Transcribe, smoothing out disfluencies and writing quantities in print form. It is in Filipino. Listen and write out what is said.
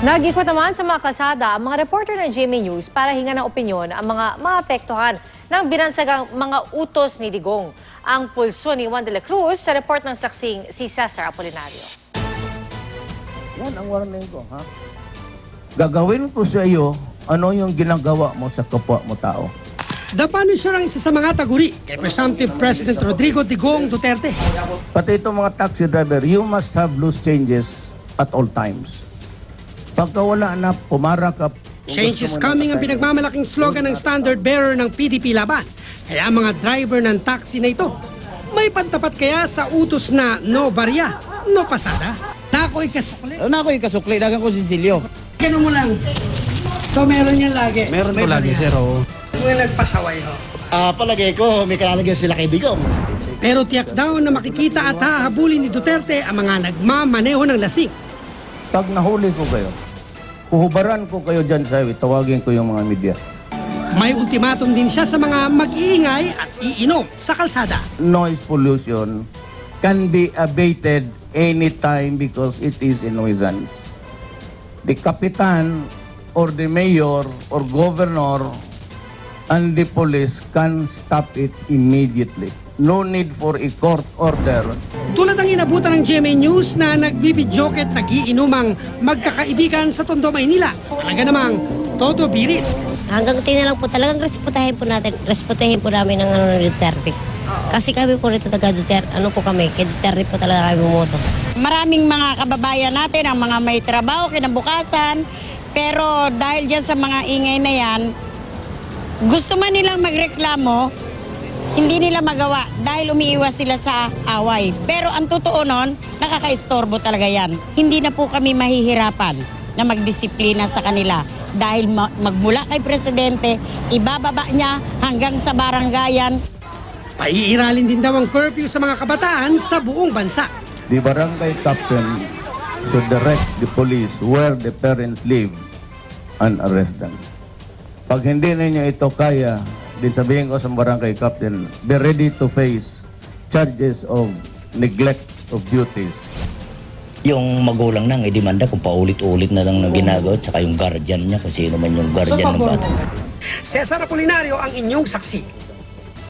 Nag-ikot naman sa mga kalsada ang mga reporter ng GMA News para hingan ng opinyon ang mga maapektuhan ng binansagang mga utos ni Digong. Ang pulso ni Juan de la Cruz sa report ng saksing si Cesar Apolinario. Yan ang warning ko, ha? Gagawin ko sa iyo ano yung ginagawa mo sa kapwa mo tao. The Punisher ang isa sa mga taguri kay Presumptive President Rodrigo Digong Duterte. Pati itong mga taxi driver, you must have loose changes at all times. Pagka wala na, pumara ka. Change is coming ang pinagmamalaking slogan ng standard bearer ng PDP Laban. Kaya mga driver ng taxi na ito, may pantapat kaya sa utos na no barya, no pasada? Nako'y kasukli. Nako'y kasukli, dagang ko sinsilyo. Ganun mo lang. So meron yan lagi? Meron po lagi, sir. Yung nagpasaway ho. Palagay ko, may kalalagyan sila kay Digong. Pero tiyak daw na makikita at hahabulin ni Duterte ang mga nagmamaneho ng lasing. Pag nahuli ko kayo, uhubaran ko kayo dyan sa highway, tawagin ko yung mga media. May ultimatum din siya sa mga mag-iingay at iinom sa kalsada. Noise pollution can be abated anytime because it is a nuisance. The kapitan or the mayor or governor and the police can stop it immediately. No need for a court order. Tulad ang inabutan ng GMA News na nagbibidyoke at nagiinumang magkakaibigan sa Tondo, Maynila. Talaga namang todo birit. Hanggang tinalang po talagang respetuhin po namin ng Duterte. Kasi kami po rito taga Duterte, kay Duterte po talaga kami bumoto. Maraming mga kababayan natin ang mga may trabaho, kinabukasan, pero dahil dyan sa mga ingay na yan, gusto man nilang magreklamo, hindi nila magawa dahil umiiwas sila sa away. Pero ang totoo nun, nakakaistorbo talaga yan. Hindi na po kami mahihirapan na magdisiplina sa kanila dahil magmula kay Presidente, ibababa niya hanggang sa barangayan. Paiiralin din daw ang curfew sa mga kabataan sa buong bansa. The barangay captain should direct the police where the parents live and arrest them. Pag hindi ninyo ito kaya, din sabihin ko sa barangay captain, be ready to face charges of neglect of duties. Yung magulang nang idemanda kung paulit-ulit na lang na ginagawa, tsaka yung guardian niya, kung sino man yung guardian ng bata. Cesar Apolinario ang inyong saksi.